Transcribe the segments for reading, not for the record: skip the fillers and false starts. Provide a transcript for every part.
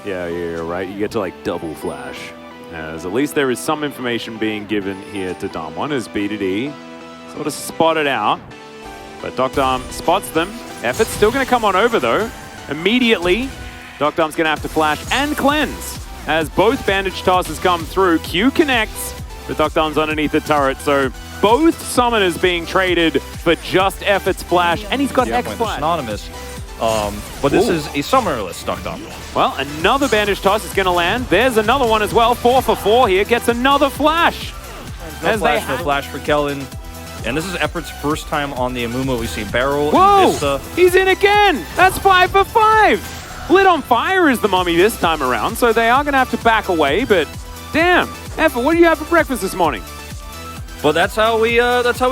Yeah, you're right. You get to like double flash. As at least there is some information being given here to Damwon as BDD sort of spotted out. But Dokdam spots them. Effort's still going to come on over though. Immediately, Dokdam's going to have to flash and cleanse as both bandage tosses come through. Q connects, but Dokdam's underneath the turret. So both summoners being traded for just Effort's flash, and he's got X flash. Anonymous. But this is a summonerless Dokdam. Well, another bandage toss is going to land. There's another one as well. 4 for 4 here. Gets another flash. No flash for Kellen. And this is Effort's first time on the Amumu. We see Barrel Whoa! and Vista. He's in again. That's 5 for 5. Lit on fire is the mummy this time around, so they are going to have to back away. But damn, Effort, what do you have for breakfast this morning? But that's how we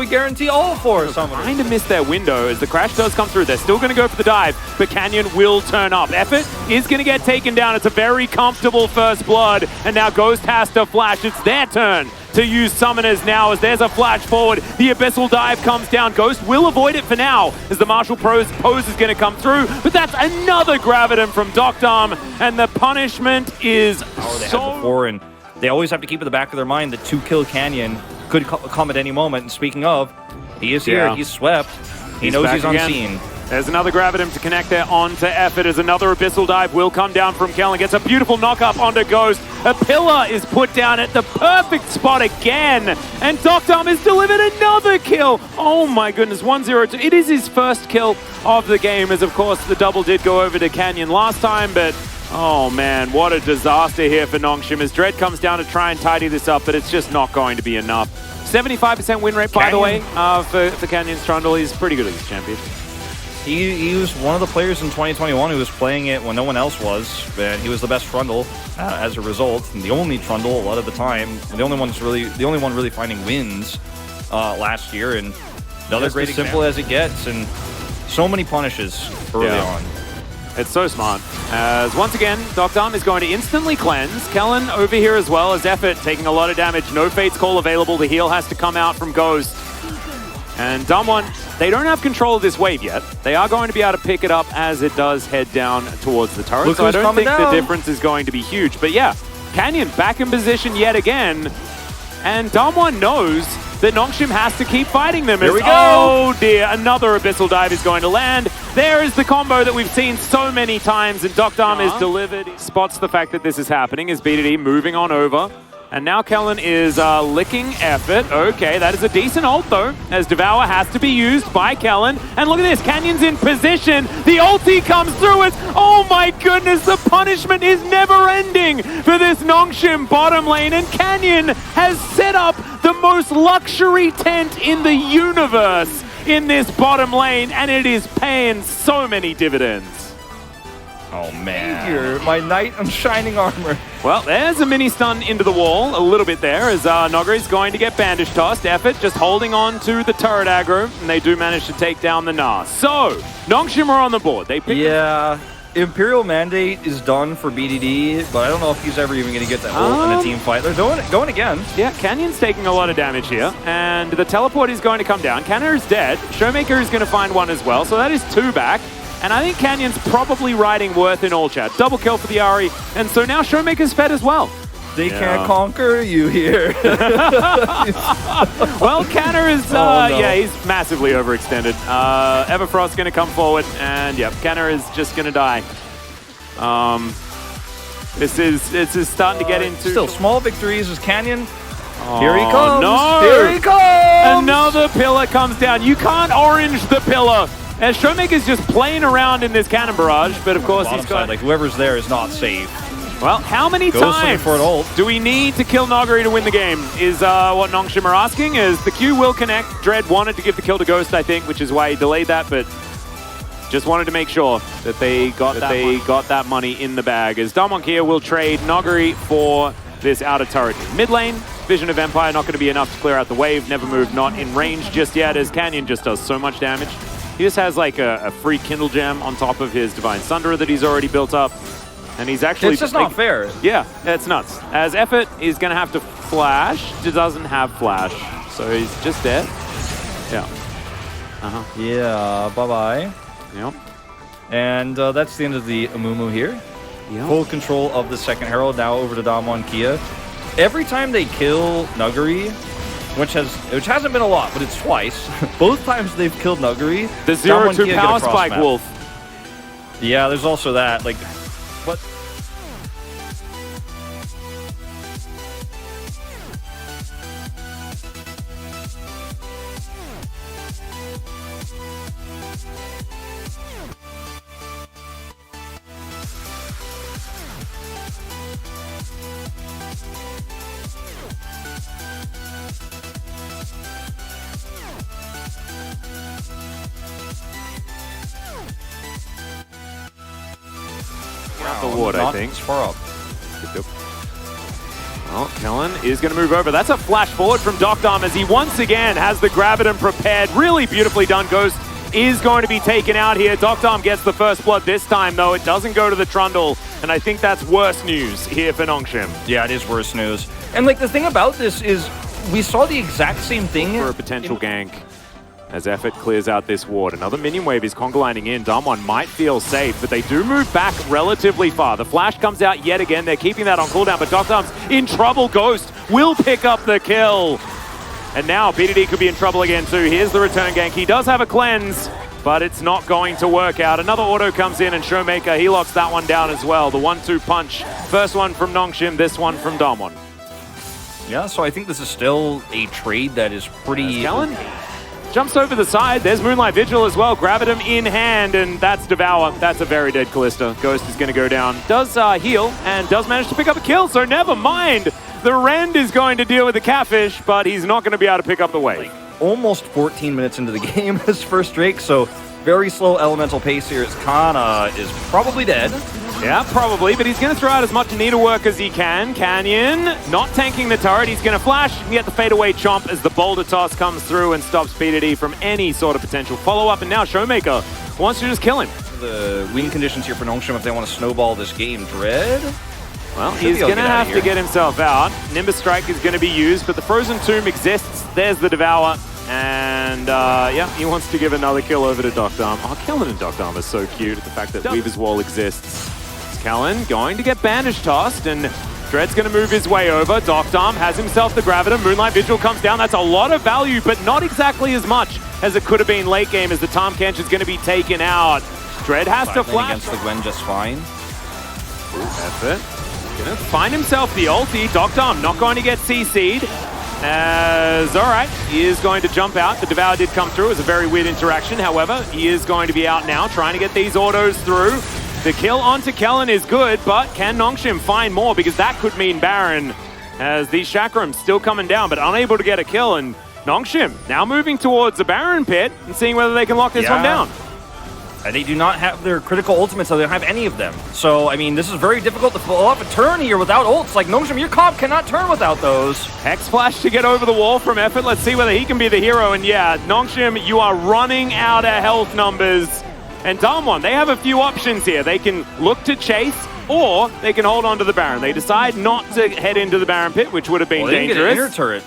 guarantee all 4 summoners. Trying to miss their window as the crash does come through. They're still going to go for the dive, but Canyon will turn up. Effort is going to get taken down. It's a very comfortable first blood, and now Ghost has to flash. It's their turn to use summoners now as there's a flash forward. The Abyssal dive comes down. Ghost will avoid it for now as the Martial pose is going to come through, but that's another Graviton from Dokdam, and the punishment is before, and they always have to keep in the back of their mind that 2-kill Canyon could come at any moment. And speaking of, he is here. He's swept. He knows he's unseen. There's another Graviton to connect there onto Effort as another Abyssal dive will come down from Kellen. Gets a beautiful knock-up onto Ghost. A pillar is put down at the perfect spot again. And Dokdam has delivered another kill. Oh my goodness, 1-0-2. It is his first kill of the game as, of course, the double did go over to Canyon last time, but oh man, what a disaster here for Nongshim as Dread comes down to try and tidy this up, but it's just not going to be enough. 75% win rate, by the way, for Canyon's Trundle. He's pretty good at this champion. He was one of the players in 2021 who was playing it when no one else was, and he was the best Trundle as a result, and the only Trundle a lot of the time, and the only one really finding wins last year, and another great as simple as it gets, and so many punishes early on. It's so smart. As once again, Dokdam is going to instantly cleanse. Kellen over here as well as Effort taking a lot of damage. No Fate's Call available. The heal has to come out from Ghost. And Damwon, they don't have control of this wave yet. They are going to be able to pick it up as it does head down towards the turret. So I don't think the difference is going to be huge. But yeah, Canyon back in position yet again. And Damwon knows that Nongshim has to keep fighting them. Here we go. Oh dear, another Abyssal dive is going to land. There is the combo that we've seen so many times, and Dokdam is delivered. He spots the fact that this is happening as BDD moving on over. And now Kellen is licking Effort. Okay, that is a decent ult though, as Devour has to be used by Kellen. And look at this, Canyon's in position. The ulti comes through it. Oh my goodness, the punishment is never ending for this Nongshim bottom lane. And Canyon has set up the most luxury tent in the universe in this bottom lane, and it is paying so many dividends. Oh man, my knight in shining armor. Well, there's a mini stun into the wall, a little bit there, as Nogari's going to get bandage tossed. Effort just holding on to the turret aggro, and they do manage to take down the Nas. So, Nongshim are on the board. They pick Imperial Mandate is done for BDD, but I don't know if he's ever even going to get that ult in a team fight. They're going again. Yeah, Canyon's taking a lot of damage here, and the teleport is going to come down. Canner is dead. Showmaker is going to find one as well, so that is 2 back. And I think Canyon's probably riding Worth in all chat. Double kill for the Ahri, and so now Showmaker's fed as well. They can't conquer you here. Well, Canner is, yeah, he's massively overextended. Everfrost's going to come forward, and yeah, Canner is just going to die. This is starting to get into... Still, small victories as Canyon. Oh, here he comes. No. Here he comes. Another pillar comes down. You can't orange the pillar. As Showmaker's just playing around in this cannon barrage, but of course he's got... like, whoever's there is not safe. Well, how many times do we need to kill Nogari to win the game is what Nongshim are asking, as the Q will connect. Dread wanted to give the kill to Ghost, I think, which is why he delayed that, but just wanted to make sure that they got that money in the bag. As Damwon here will trade Nogari for this outer turret. Mid lane, Vision of Empire not going to be enough to clear out the wave. Never moved, not in range just yet, as Canyon just does so much damage. He just has like a free Kindle Gem on top of his Divine Sunderer that he's already built up. And he's actually... It's just not fair. Yeah, it's nuts. As Effort is going to have to flash. He doesn't have flash. So he's just dead. Yeah. Yeah, bye-bye. Yep. And that's the end of the Amumu here. Full control of the second Herald, now over to Damwon Kia. Every time they kill Nuguri, which hasn't been a lot, but it's twice. Both times they've killed Nuguri. The 0-2 power spike wolf. Yeah, there's also that. Like, what? The ward, I think. Far up. Well, Kellen is going to move over. That's a flash forward from Docdom as he once again has the Graviton prepared. Really beautifully done. Ghost is going to be taken out here. Docdom gets the first blood this time, though. It doesn't go to the Trundle, and I think that's worse news here for Nongshim. Yeah, it is worse news. And, like, the thing about this is we saw the exact same thing. For a potential gank. As Effort clears out this ward. Another minion wave is conga lining in. Damwon might feel safe, but they do move back relatively far. The flash comes out yet again. They're keeping that on cooldown, but Docdom's in trouble. Ghost will pick up the kill. And now BDD could be in trouble again too. Here's the return gank. He does have a cleanse, but it's not going to work out. Another auto comes in, and Showmaker, he locks that one down as well. The 1-2 punch. First one from Nongshim, this one from Damwon. Yeah, so I think this is still a trade that is pretty... Kellen jumps over the side. There's Moonlight Vigil as well. Gravitum in hand, and that's Devour. That's a very dead Callista. Ghost is going to go down. Does heal, and does manage to pick up a kill, so never mind. The Rend is going to deal with the Catfish, but he's not going to be able to pick up the wave. Almost 14 minutes into the game, his first Drake, so very slow elemental pace here. Kana is probably dead. Yeah, probably, but he's going to throw out as much needlework as he can. Canyon not tanking the turret. He's going to flash and get the fadeaway chomp as the boulder toss comes through and stops PDD from any sort of potential follow-up. And now Showmaker wants to just kill him. The win conditions here for Nongshim if they want to snowball this game. Dread? Well, he's going to have to get himself out. Nimbus Strike is going to be used, but the Frozen Tomb exists. There's the Devour. And, yeah, he wants to give another kill over to Docdom. Oh, Kellen and Docdom are so cute. The fact that Weaver's Wall exists. Kellen going to get bandage tossed, and Dread's going to move his way over. Docdom has himself the Graviton. Moonlight Vigil comes down. That's a lot of value, but not exactly as much as it could have been late game as the Tahm Kench is going to be taken out. Dread has to flash. Against the Gwen just fine. That's it. Going to find himself the ulti. Docdom not going to get CC'd. As, all right, he is going to jump out. The Devour did come through. It was a very weird interaction. However, he is going to be out now, trying to get these autos through. The kill onto Kellen is good, but can Nongshim find more? Because that could mean Baron, as these Chakrams still coming down, but unable to get a kill. And Nongshim now moving towards the Baron pit and seeing whether they can lock this one down. They do not have their critical ultimates, so they don't have any of them. So, I mean, this is very difficult to pull off a turn here without ults. Like, Nongshim, your comp cannot turn without those. Hex Flash to get over the wall from Effort. Let's see whether he can be the hero. And yeah, Nongshim, you are running out of health numbers. And Damwon, they have a few options here. They can look to chase, or they can hold on to the Baron. They decide not to head into the Baron pit, which would have been dangerous. They can get an inner turret.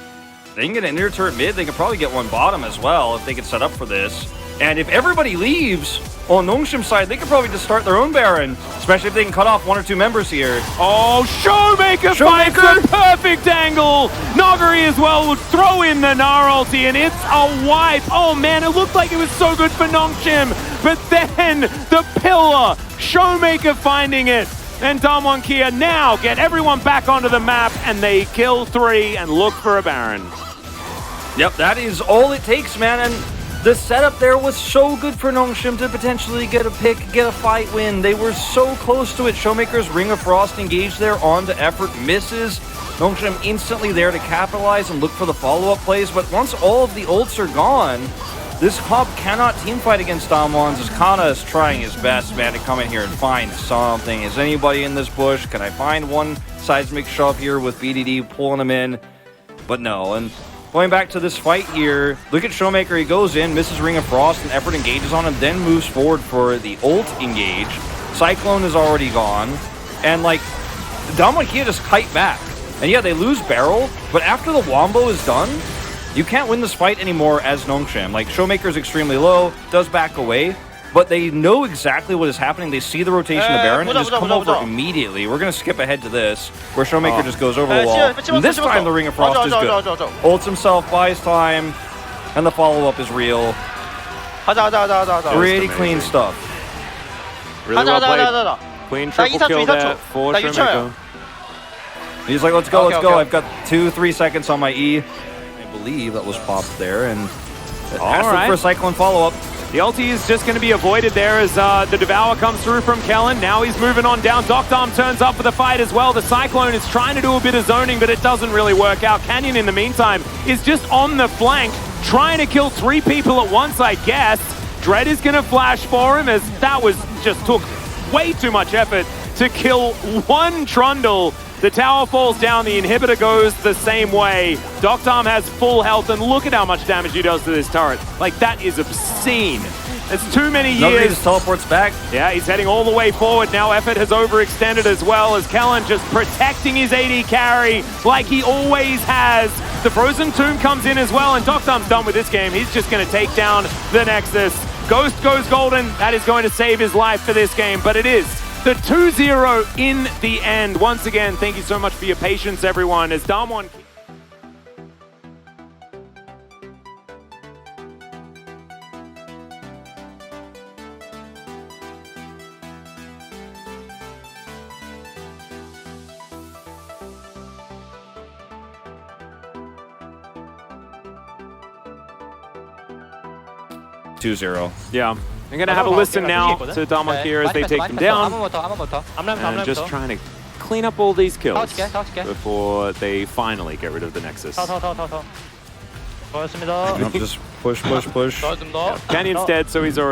They can get an inner turret mid. They can probably get one bottom as well if they get set up for this. And if everybody leaves on Nongshim's side, they could probably just start their own Baron, especially if they can cut off one or two members here. Oh, Showmaker finds the perfect angle. Noguri as well would throw in the Gnar ulti, and it's a wipe. Oh man, it looked like it was so good for Nongshim, but then the pillar, Showmaker finding it. And Damwon Kia now get everyone back onto the map, and they kill 3 and look for a Baron. Yep, that is all it takes, man. And the setup there was so good for Nongshim to potentially get a pick, get a fight win. They were so close to it. Showmaker's Ring of Frost engaged there onto Effort, misses. Nongshim instantly there to capitalize and look for the follow-up plays. But once all of the ults are gone, this comp cannot teamfight against Damwon's as Kana is trying his best, man, to come in here and find something. Is anybody in this bush? Can I find one seismic shove here with BDD pulling him in? But no, and going back to this fight here, look at Showmaker. He goes in, misses Ring of Frost, and Effort engages on him, then moves forward for the ult engage. Cyclone is already gone, and like, Damwon Kia just kite back. And yeah, they lose Barrel, but after the Wombo is done, you can't win this fight anymore as Nongshim. Like, Showmaker's extremely low, does back away, but they know exactly what is happening. They see the rotation of Baron and just come over immediately. We're going to skip ahead to this, where Showmaker just goes over the wall. And this time the Ring of Frost is good. Ults himself, buys time, and the follow-up is real. Pretty clean stuff. Really well played. Clean triple kill there for Showmaker. He's like, let's go, let's go. I've got 2-3 seconds on my E. I believe that was popped there, and for a Cyclone follow-up. The ulti is just going to be avoided there as the Devour comes through from Kellen. Now he's moving on down. Doctarm turns up for the fight as well. The Cyclone is trying to do a bit of zoning, but it doesn't really work out. Canyon, in the meantime, is just on the flank, trying to kill 3 people at once, I guess. Dread is going to flash for him, as that just took way too much effort to kill one Trundle. The tower falls down, the inhibitor goes the same way. Doctarm has full health, and look at how much damage he does to this turret. Like, that is obscene. It's too many years. Nobody just teleports back. Yeah, he's heading all the way forward. Now Effort has overextended as well, as Kellen just protecting his AD carry like he always has. The Frozen Tomb comes in as well, and Doctarm's done with this game. He's just going to take down the Nexus. Ghost goes golden. That is going to save his life for this game, but it is the 2-0 in the end. Once again, thank you so much for your patience, everyone, as Damwon... Yeah. I'm going to have a listen now to Damwon here as they take them down. And just trying to clean up all these kills before they finally get rid of the Nexus. Just push. Canyon's dead, so he's already...